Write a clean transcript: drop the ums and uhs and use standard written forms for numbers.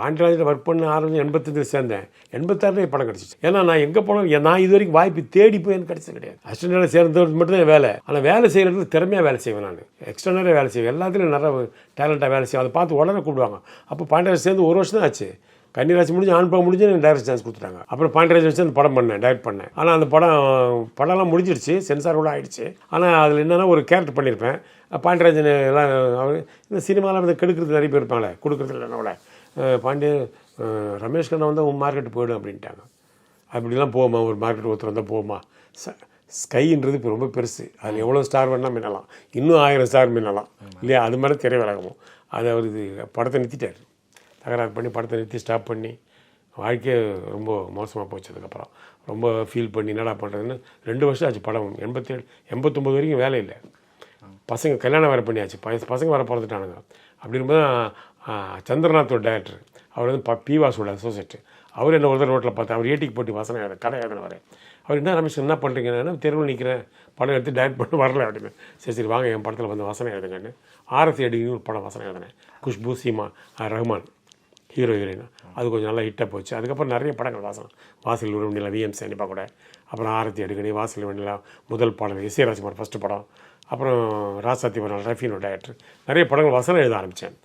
பாண்டியராஜில் work பண்ண ஆரம்பிச்சு 85 சேர்ந்தேன். 86 படம் கிடச்சிச்சு. ஏன்னா நான் எங்கே போனோம் நான் இது வரைக்கும் வாய்ப்பு தேடி போய் எனக்கு கிடச்சது கிடையாது. அசிஸ்டண்டாக சேர்ந்தது மட்டும் தான் வேலை. ஆனால் வேலை செய்கிறது திறமையாக வேலை செய்வேன். நான் எக்ஸ்டர்னலாக வேலை செய்வேன். எல்லாத்துலையும் நிறைய டேலண்ட்டாக வேலை செய்வேன். அதை பார்த்து உடனே கூப்பிடுவாங்க. அப்போ பாண்டியராஜ் சேர்ந்து 1 வருஷம் தான் ஆச்சு. கன்னிராசி முடிஞ்சு ஆண் படம் முடிஞ்சு எனக்கு டைரக்ட் சான்ஸ் கொடுத்துட்டாங்க. அப்புறம் பாண்டியராஜ் வச்சு அந்த படம் பண்ணேன், டைரக்ட் பண்ணேன். ஆனால் அந்த படம்லாம் முடிஞ்சிடுச்சு, சென்சார் கூட ஆகிடுச்சு. ஆனால் அதில் என்னென்னா ஒரு கேரக்டர் பண்ணியிருப்பேன். பாண்டியராஜன் எல்லாம் அவர் இந்த சினிமாவில் வந்து கெடுக்கிறது நிறைய பேர் இருப்பாங்களே, கொடுக்குறது இல்லை என்னோட ரமேஷ் கண்ணா வந்து உன் மார்க்கெட்டு போயிடும் அப்படின்ட்டாங்க. அப்படிலாம் போகுமா, ஒரு மார்க்கெட் ஒருத்தர் வந்தால் போகுமா? ஸ்கைன்றது இப்போ ரொம்ப பெருசு. அதில் எவ்வளோ ஸ்டார் வேணால் மின்னலாம், இன்னும் 1000 ஸ்டார் மின்னலாம் இல்லையா? அது மாதிரி திரையுலகமும் அதை அவர் படத்தை நிறுத்திட்டார். தகராறு பண்ணி படத்தை நிறுத்தி ஸ்டாப் பண்ணி வாழ்க்கையே ரொம்ப மோசமாக போச்சு. அதுக்கப்புறம் ரொம்ப ஃபீல் பண்ணி என்னடா பண்ணுறதுன்னு 2 வருஷம் ஆச்சு. படம் 87 89 வரைக்கும் வேலை இல்லை. பசங்க கல்யாணம் வேறு பண்ணியாச்சு. பசங்க வேறு பிறந்துட்டானுங்க. அப்படி இருக்கும்போது சந்திரநாத் ஒரு டேரக்டர், அவர் வந்து பீவாஸோட அசோசியேட்டு. அவர் என்ன ஒரு ரோட்டில் பார்த்து அவர் ஏட்டிக்கு போட்டு வசனம் எழுத கடை எழுதினவர். அவர் என்ன ரமேஷ் என்ன பண்ணுறீங்கன்னா, தெருவில் நிற்கிறேன், படம் எடுத்து டைரக்ட் பண்ணி வரல அப்படின்னு. சரி வாங்க என் படத்தில் வந்து வசனம் எழுதுங்கன்னு ஆரத்தி அடிக்கணும் ஒரு படம் வசனம் எழுதினேன். Khushbu, Seema, Rahman hero heroine. அது கொஞ்சம் நல்லா ஹிட்டாக போச்சு. அதுக்கப்புறம் நிறைய படங்கள் வாசல் உருவநிலா, விஎம் சேனிப்பா கூட. அப்புறம் ஆரத்தி அடிக்கடி, வாசல் உருவநிலா, முதல் பாடல் எஸ் ஏ ராஜ்குமார் ஃபஸ்ட்டு படம். அப்புறம் ராசாத்தி ஒரு ரஃபீனோ டைரக்டர். நிறைய படங்கள் வசனம் எழுத ஆரம்பித்தேன்.